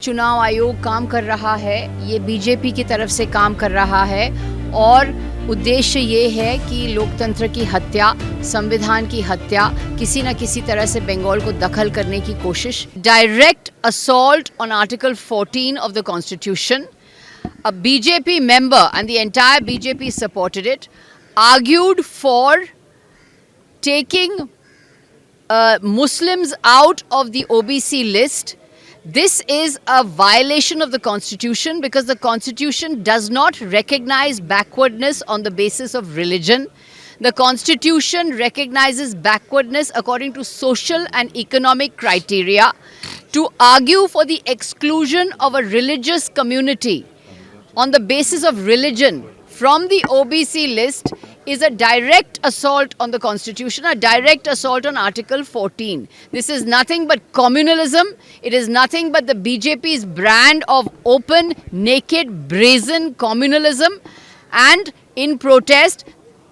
चुनाव आयोग काम कर रहा है, ये बीजेपी की तरफ से काम कर रहा है और उद्देश्य ये है कि लोकतंत्र की हत्या, संविधान की हत्या, किसी न किसी तरह से बंगाल को दखल करने की कोशिश। Direct assault on article 14 of the Constitution. A BJP member and the entire BJP supported it, argued for taking Muslims out of the OBC list. This is a violation of the Constitution because the Constitution does not recognize backwardness on the basis of religion. The Constitution recognizes backwardness according to social and economic criteria. To argue for the exclusion of a religious community on the basis of religion from the OBC list is a direct assault on the Constitution, a direct assault on Article 14. This is nothing but communalism. It is nothing but the BJP's brand of open, naked, brazen communalism. And in protest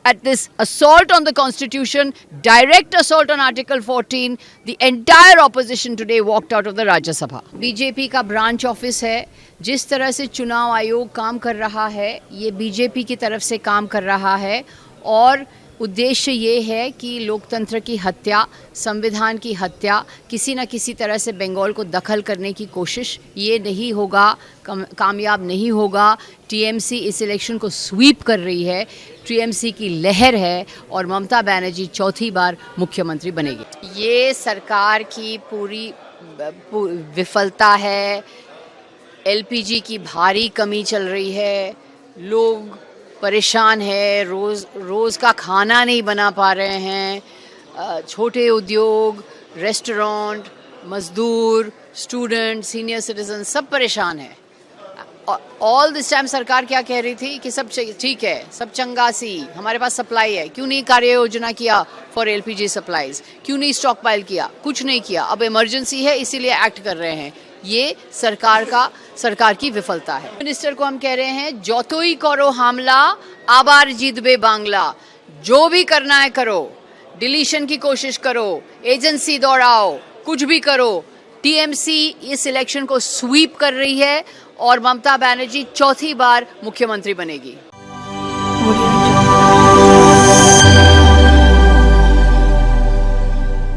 at this assault on the Constitution, direct assault on Article 14, the entire opposition today walked out of the Rajya Sabha. BJP का branch office है, जिस तरह से चुनाव आयोग काम कर रहा है, ये बीजेपी की तरफ से काम कर रहा है और उद्देश्य ये है कि लोकतंत्र की हत्या, संविधान की हत्या, किसी न किसी तरह से बंगाल को दखल करने की कोशिश, ये नहीं होगा, कामयाब नहीं होगा। टीएमसी इस इलेक्शन को स्वीप कर रही है, टीएमसी की लहर है और ममता बनर्जी चौथी बार मुख्यमंत्री बनेगी। ये सरकार की पूरी विफलता है। एलपीजी की भारी कमी चल रही है, लोग परेशान है, रोज़ का खाना नहीं बना पा रहे हैं, छोटे उद्योग, रेस्टोरेंट, मजदूर, स्टूडेंट, सीनियर सिटीजन सब परेशान है। ऑल दिस टाइम सरकार क्या कह रही थी कि सब ठीक है, सब चंगा सी, हमारे पास सप्लाई है, क्यों नहीं कार्य योजना किया फॉर एलपीजी सप्लाईज, क्यों नहीं स्टॉक पाइल किया, कुछ नहीं किया। अब इमरजेंसी है इसीलिए एक्ट कर रहे हैं। ये सरकार की विफलता है। मिनिस्टर को हम कह रहे हैं, যতই करो हमला आबार जीतबे बांग्ला, जो भी करना है करो, डिलीशन की कोशिश करो, एजेंसी दौड़ाओ, कुछ भी करो। टीएमसी इस इलेक्शन को स्वीप कर रही है और ममता बनर्जी चौथी बार मुख्यमंत्री बनेगी।